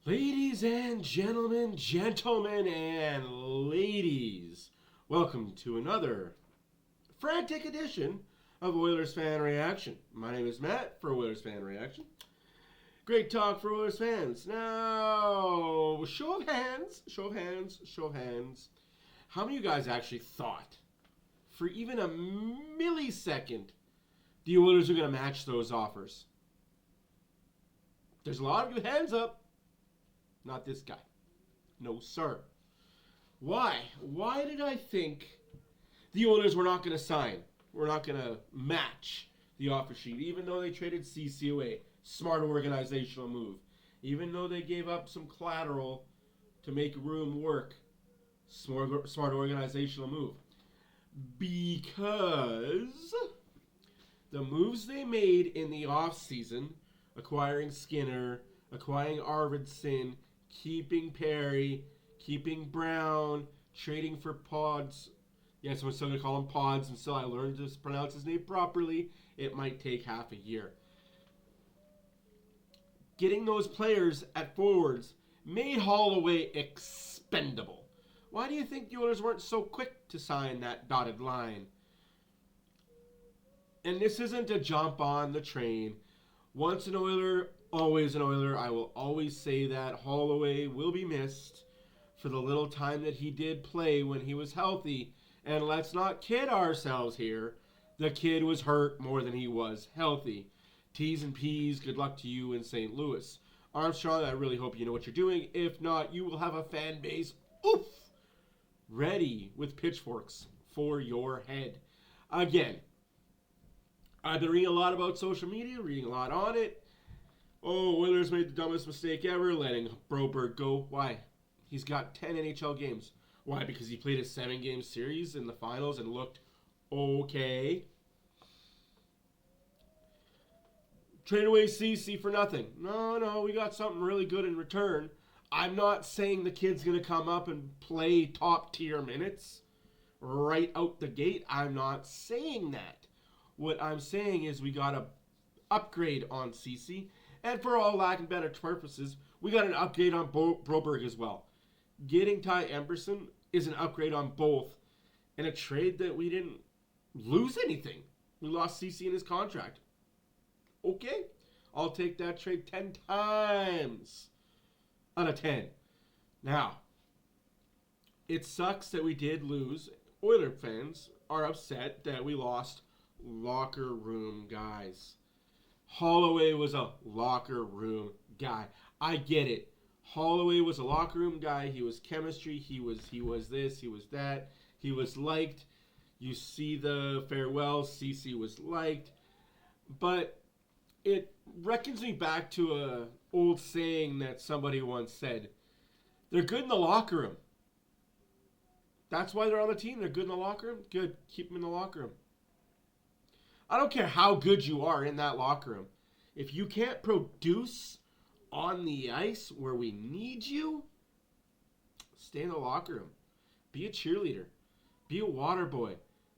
Ladies and gentlemen and ladies, welcome to another frantic edition of Oilers Fan Reaction. My name is Matt for Oilers Fan Reaction. Great talk for Oilers fans. Now, show of hands. How many of you guys actually thought, for even a millisecond, the Oilers are going to match those offers? There's a lot of you hands up. Not this guy. No, sir. Why? Why did I think the Oilers were not going to sign? We're not going to match the offer sheet, even though they traded CC away. Smart organizational move. Even though they gave up some collateral to make room work. Smart organizational move. Because the moves they made in the offseason, acquiring Skinner, acquiring Arvidsson, keeping Perry, keeping Brown, trading for Pods. Yes, I'm still going to call him Pods until I learn to pronounce his name properly. It might take half a year. Getting those players at forwards made Holloway expendable. Why do you think the Oilers weren't so quick to sign that dotted line? And this isn't a jump on the train. Once an Oiler, always an Oiler. I will always say that Holloway will be missed for the little time that he did play when he was healthy. And let's not kid ourselves here. The kid was hurt more than he was healthy. T's and P's, good luck to you in St. Louis. Armstrong, I really hope you know what you're doing. If not, you will have a fan base, ready with pitchforks for your head. Again, I've been reading a lot about social media, reading a lot on it. Oh, Oilers made the dumbest mistake ever, letting Broberg go. Why? He's got 10 NHL games. Why? Because he played a 7-game series in the finals and looked okay. Trade away CC for nothing. No, we got something really good in return. I'm not saying the kid's going to come up and play top-tier minutes right out the gate. I'm not saying that. What I'm saying is we got to upgrade on CC. And for all lack of better purposes, we got an upgrade on Broberg as well. Getting Ty Emberson is an upgrade on both. And a trade that we didn't lose anything. We lost CC in his contract. Okay. I'll take that trade 10 times out of 10. Now, it sucks that we did lose. Oiler fans are upset that we lost locker room guys. Holloway was a locker room guy. I get it. Holloway was a locker room guy. He was chemistry. He was this. He was that. He was liked. You see the farewells. CC was liked. But it reckons me back to a old saying that somebody once said. They're good in the locker room. That's why they're on the team. They're good in the locker room. Good. Keep them in the locker room. I don't care how good you are in that locker room. If you can't produce on the ice where we need you, stay in the locker room. Be a cheerleader. Be a water boy.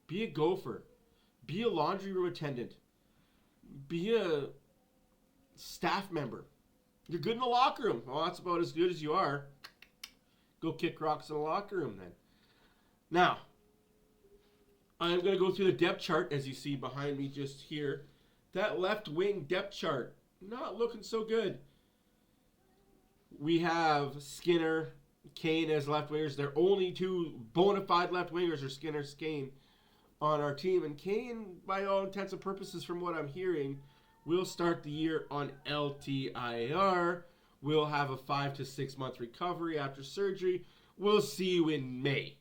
Be a gopher. Be a laundry room attendant. Be a staff member. You're good in the locker room. Well, that's about as good as you are. Go kick rocks in the locker room then. Now, I'm going to go through the depth chart as you see behind me just here. That left wing depth chart, not looking so good. We have Skinner, Kane as left wingers. Their only two bona fide left wingers are Skinner, Kane on our team. And Kane, by all intents and purposes from what I'm hearing, will start the year on LTIR. We'll have a 5 to 6 month recovery after surgery. We'll see you in May.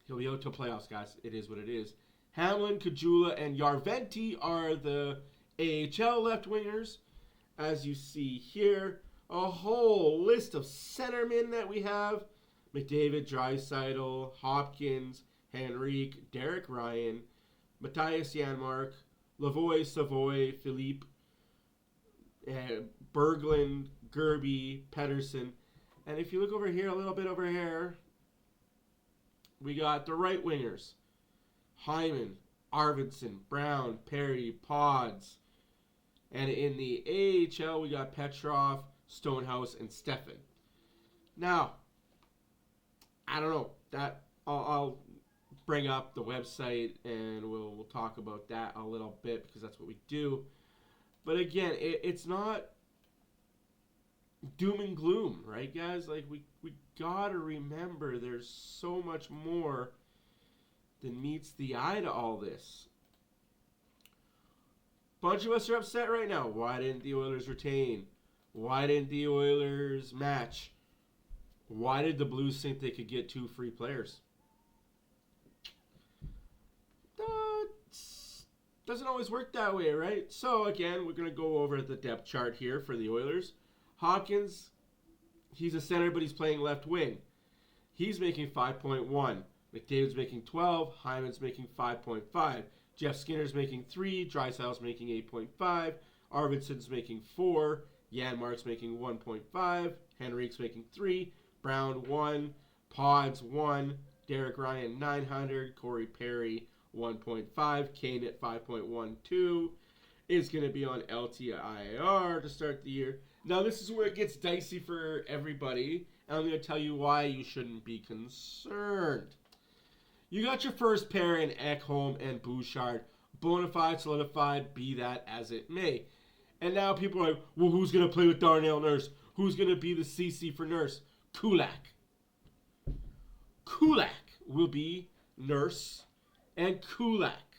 He'll be out till playoffs, guys. It is what it is. Hamlin, Kajula, and Yarventi are the AHL left wingers. As you see here, a whole list of centermen that we have. McDavid, Draisaitl, Hopkins, Henrique, Derek Ryan, Matthias Janmark, Lavoie, Savoy, Philippe, Berglund, Gerby, Pedersen. And if you look over here, a little bit over here, we got the right wingers. Hyman, Arvidsson, Brown, Perry, Pods. And in the AHL, we got Petrov, Stonehouse, and Steffen. Now, I don't know. That I'll bring up the website and we'll talk about that a little bit because that's what we do. But again, it's not doom and gloom, right, guys? Like, we gotta remember there's so much more than meets the eye to all this. Bunch of us are upset right now. Why didn't the Oilers retain? Why didn't the Oilers match? Why did the Blues think they could get 2 free players? Doesn't always work that way, right? So, again, we're going to go over the depth chart here for the Oilers. Hopkins, he's a center, but he's playing left wing. He's making 5.1. McDavid's making 12. Hyman's making 5.5. Jeff Skinner's making 3. Draisaitl's making 8.5. Arvidsson's making 4. Janmark's making 1.5. Henrique's making 3. Brown 1. Pods 1. Derek Ryan 900. Corey Perry 1.5. Kane at 5.12 is going to be on LTIR to start the year. Now, this is where it gets dicey for everybody, and I'm going to tell you why you shouldn't be concerned. You got your first pair in Ekholm and Bouchard. Bonafide, solidified, be that as it may. And now people are like, well, who's going to play with Darnell Nurse? Who's going to be the CC for Nurse? Kulak. Kulak will be Nurse and Kulak.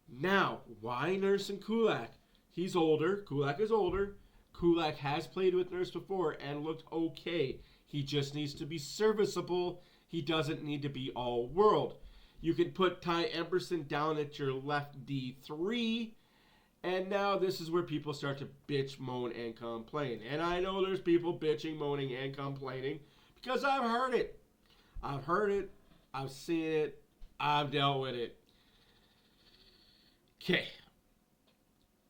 Now, why Nurse and Kulak? He's older. Kulak is older. Kulak has played with Nurse before and looked okay. He just needs to be serviceable. He doesn't need to be all-world. You can put Ty Emberson down at your left D3. And now this is where people start to bitch, moan, and complain. And I know there's people bitching, moaning, and complaining because I've heard it. I've heard it. I've seen it. I've dealt with it. Okay.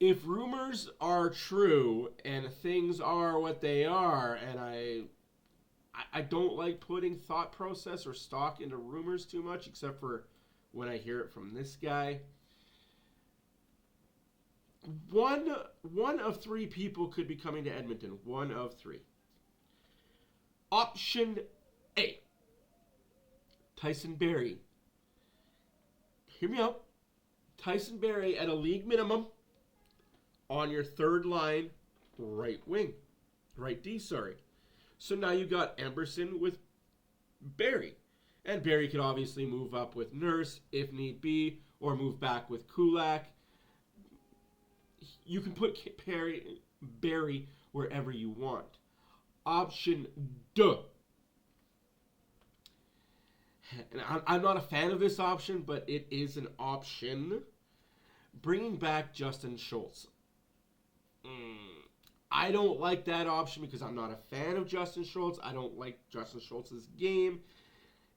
If rumors are true and things are what they are, and I don't like putting thought process or stock into rumors too much, except for when I hear it from this guy. One of 3 people could be coming to Edmonton. 1 of 3. Option A. Tyson Barrie. Hear me out. Tyson Barrie at a league minimum on your third line, right wing. Right D, sorry. So now you got Emberson with Barrie. And Barrie could obviously move up with Nurse if need be, or move back with Kulak. You can put Barrie wherever you want. Option D. And I'm not a fan of this option, but it is an option. Bringing back Justin Schultz. I don't like that option because I'm not a fan of Justin Schultz. I don't like Justin Schultz's game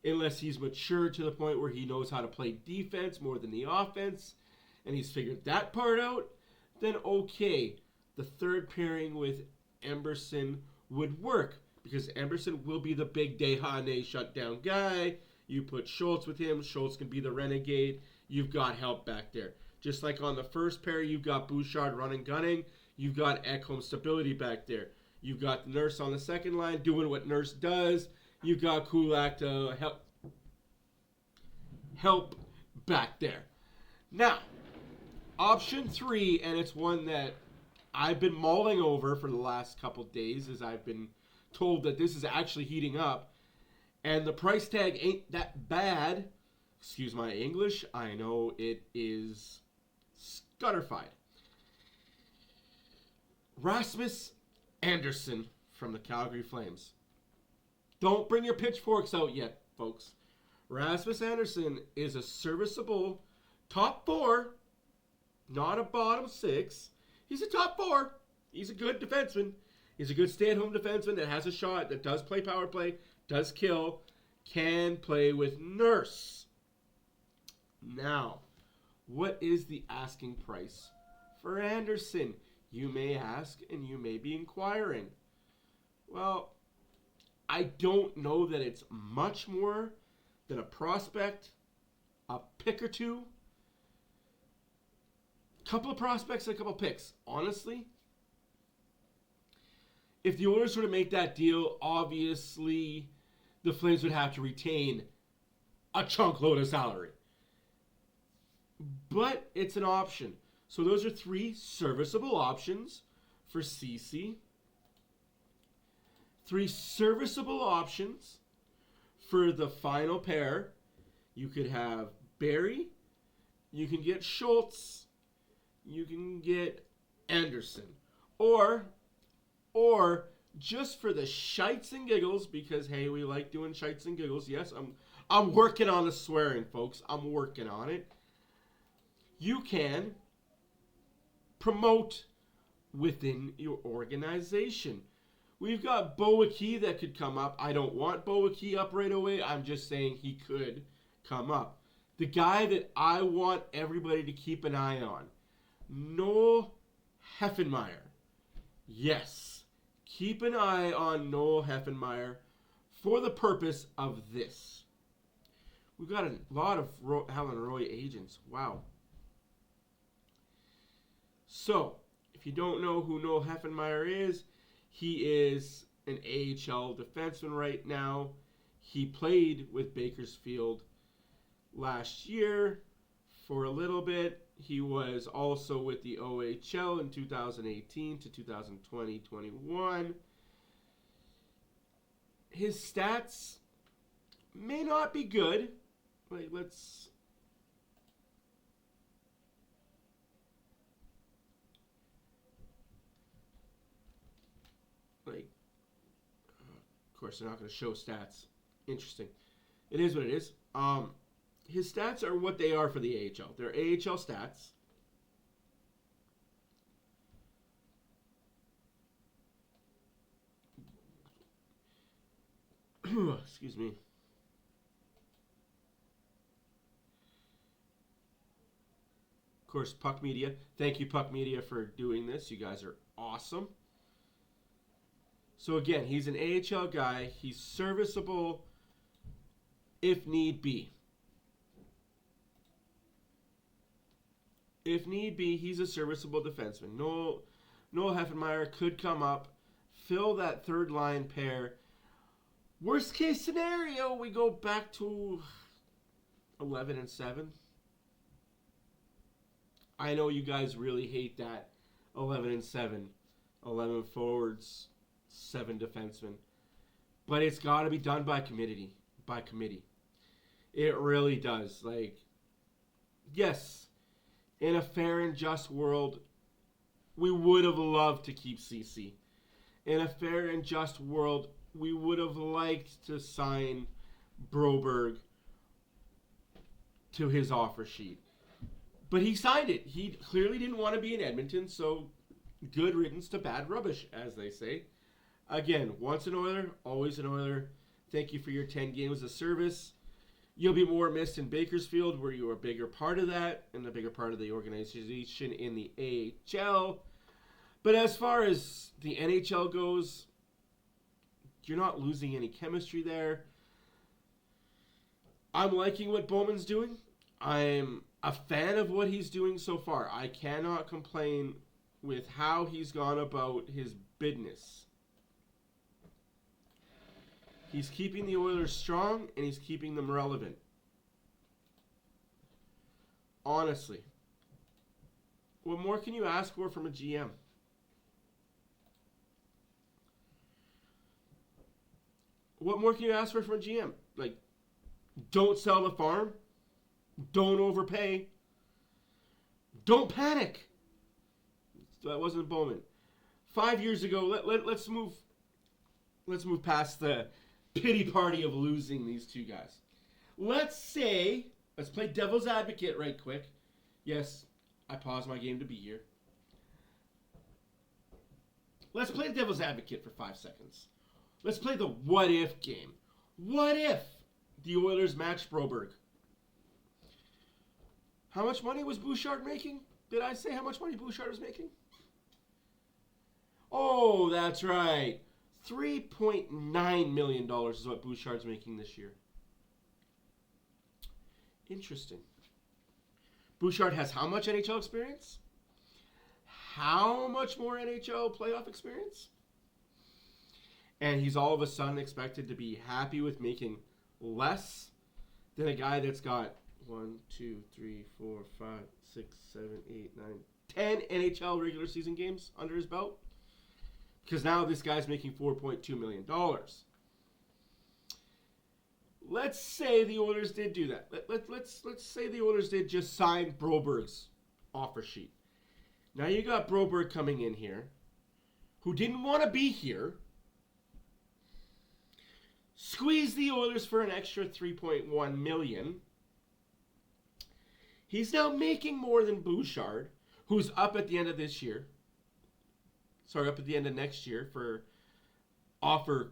unless he's mature to the point where he knows how to play defense more than the offense and he's figured that part out. Then okay, the third pairing with Emberson would work because Emberson will be the big Desharnais shutdown guy. You put Schultz with him. Schultz can be the renegade. You've got help back there. Just like on the first pair, you've got Bouchard running, gunning. You've got Ekholm stability back there. You've got Nurse on the second line doing what Nurse does. You've got Kulak to help back there. Now, option 3, and it's one that I've been mulling over for the last couple days as I've been told that this is actually heating up. And the price tag ain't that bad. Excuse my English. I know it is scutterfied. Rasmus Andersson from the Calgary Flames. Don't bring your pitchforks out yet, folks. Rasmus Andersson is a serviceable top 4, not a bottom 6. He's a top 4. He's a good defenseman. He's a good stay-at-home defenseman that has a shot, that does play power play, does kill, can play with Nurse. Now, what is the asking price for Andersson? You may ask, and you may be inquiring. Well, I don't know that it's much more than a prospect, a pick or two, couple of prospects and a couple of picks. Honestly, if the Oilers were to make that deal, obviously the Flames would have to retain a chunk load of salary. But it's an option. So those are 3 serviceable options for CC. 3 serviceable options for the final pair. You could have Barrie. You can get Schultz. You can get Anderson. Or just for the shites and giggles, because hey, we like doing shites and giggles. Yes, I'm working on the swearing, folks. I'm working on it. You can promote within your organization. We've got Boakey that could come up. I don't want Boakey up right away. I'm just saying he could come up. The guy that I want everybody to keep an eye on, Noel Heffenmeyer. Yes, keep an eye on Noel Heffenmeyer for the purpose of this. We've got a lot of Helen Roy agents. Wow. So, if you don't know who Noel Heffenmeyer is, he is an AHL defenseman right now. He played with Bakersfield last year for a little bit. He was also with the OHL in 2018 to 2020-21. His stats may not be good. Let's... Of course, they're not going to show stats. Interesting. It is what it is. His stats are what they are for the AHL. They're AHL stats. Excuse me. Of course, Puck Media. Thank you, Puck Media, for doing this. You guys are awesome. So again, he's an AHL guy. He's serviceable if need be. If need be, he's a serviceable defenseman. Noel Heffenmeyer could come up, fill that third line pair. Worst case scenario, we go back to 11-7. I know you guys really hate that 11-7, 11 forwards, 7 defensemen, but it's got to be done by committee. It really does. Like, yes, in a fair and just world, we would have loved to keep CC. In a fair and just world, we would have liked to sign Broberg to his offer sheet. But he signed it. He clearly didn't want to be in Edmonton, so good riddance to bad rubbish, as they say. Again, once an Oiler, always an Oiler. Thank you for your 10 games of service. You'll be more missed in Bakersfield, where you were a bigger part of that and a bigger part of the organization in the AHL. But as far as the NHL goes, you're not losing any chemistry there. I'm liking what Bowman's doing. I'm a fan of what he's doing so far. I cannot complain with how he's gone about his business. He's keeping the Oilers strong, and he's keeping them relevant. Honestly. What more can you ask for from a GM? What more can you ask for from a GM? Like, don't sell the farm. Don't overpay. Don't panic. That wasn't Bowman. 5 years ago, let's move past the pity party of losing these two guys. Let's play devil's advocate right quick. Yes, I paused my game to be here. Let's play devil's advocate for 5 seconds. Let's play the what if game. What if the Oilers matched Broberg? How much money was Bouchard making? Did I say how much money Bouchard was making? Oh, that's right. $3.9 million is what Bouchard's making this year. Interesting. Bouchard has how much NHL experience? How much more NHL playoff experience? And he's all of a sudden expected to be happy with making less than a guy that's got 1, 2, 3, 4, 5, 6, 7, 8, 9, 10 NHL regular season games under his belt. Because now this guy's making $4.2 million. Let's say the Oilers did do that. Let's say the Oilers did just sign Broberg's offer sheet. Now you got Broberg coming in here, who didn't want to be here. Squeeze the Oilers for an extra $3.1 million. He's now making more than Bouchard, who's up at the end of this year. Sorry, up at the end of next year for offer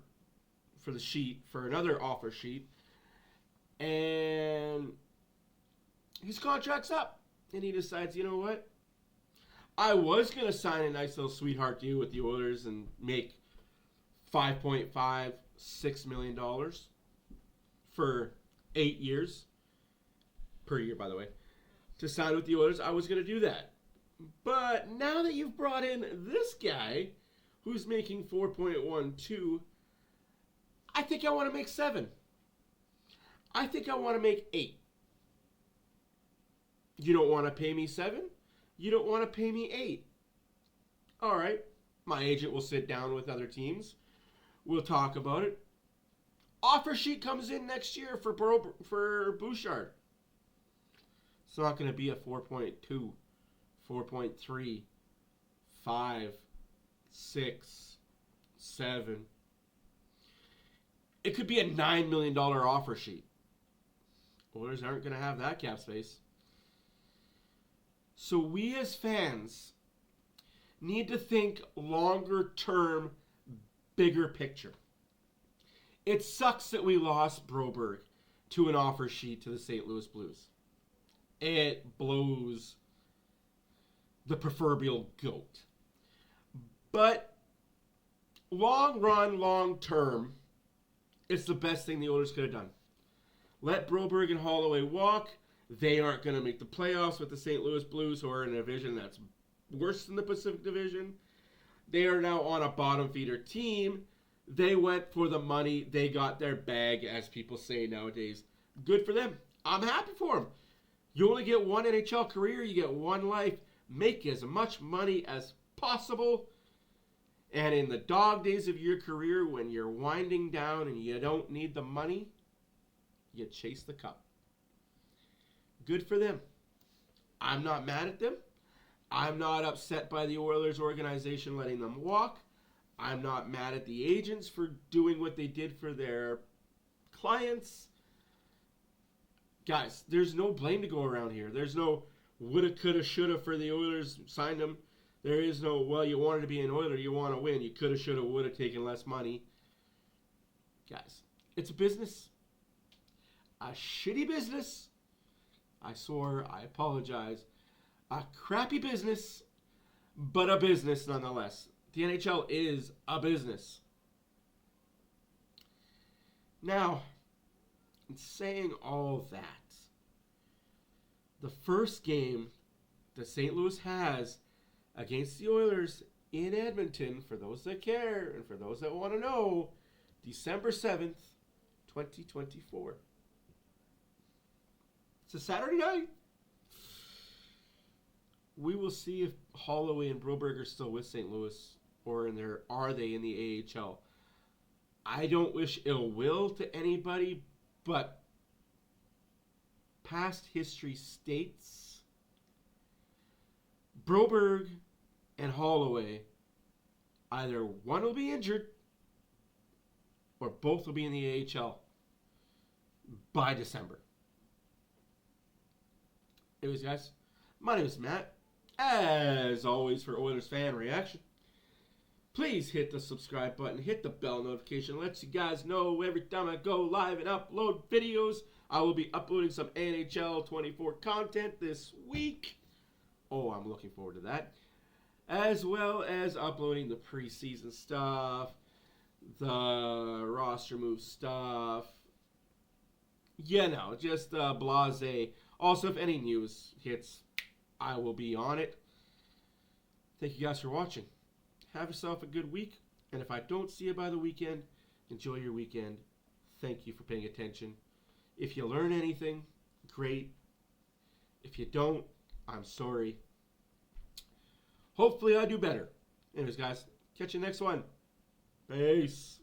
for the sheet, for another offer sheet. And his contract's up. And he decides, you know what? I was going to sign a nice little sweetheart deal with the Oilers and make $5.5, $6 million for 8 years. Per year, by the way. To sign with the Oilers, I was going to do that. But now that you've brought in this guy, who's making 4.12, I think I want to make 7. I think I want to make 8. You don't want to pay me 7? You don't want to pay me 8. All right. My agent will sit down with other teams. We'll talk about it. Offer sheet comes in next year for Bouchard. It's not going to be a 4.2, 4.3, 5, 6, 7. It could be a $9 million offer sheet. Oilers aren't going to have that cap space. So we as fans need to think longer term, bigger picture. It sucks that we lost Broberg to an offer sheet to the St. Louis Blues. It blows the proverbial goat. But long run, long term, it's the best thing the Oilers could have done. Let Broberg and Holloway walk. They aren't going to make the playoffs with the St. Louis Blues, who are in a division that's worse than the Pacific Division. They are now on a bottom feeder team. They went for the money. They got their bag, as people say nowadays. Good for them. I'm happy for them. You only get one NHL career. You get one life. Make as much money as possible. And in the dog days of your career, when you're winding down and you don't need the money, you chase the cup. Good for them. I'm not mad at them. I'm not upset by the Oilers organization letting them walk. I'm not mad at the agents for doing what they did for their clients. Guys, there's no blame to go around here. There's no woulda, coulda, shoulda for the Oilers signed them. There is no, well, you wanted to be an Oiler, you want to win. You coulda, shoulda, woulda taken less money. Guys, it's a business. A shitty business. I swore, I apologize. A crappy business, but a business nonetheless. The NHL is a business. Now, in saying all that, the first game that St. Louis has against the Oilers in Edmonton, for those that care and for those that want to know, December 7th, 2024. It's a Saturday night. We will see if Holloway and Broberg are still with St. Louis, or are they in the AHL. I don't wish ill will to anybody, but past history states Broberg and Holloway, either one will be injured or both will be in the AHL by December. Anyways, guys, my name is Matt. As always, for Oilers Fan Reaction, please hit the subscribe button, hit the bell notification, lets you guys know every time I go live and upload videos. I will be uploading some NHL 24 content this week. Oh, I'm looking forward to that. As well as uploading the preseason stuff, the roster move stuff. Yeah, no, just blase. Also, if any news hits, I will be on it. Thank you guys for watching. Have yourself a good week, And if I don't see you by the weekend, enjoy your weekend. Thank you for paying attention. If you learn anything, great. If you don't, I'm sorry. Hopefully I do better. Anyways, guys, catch you next one. Peace.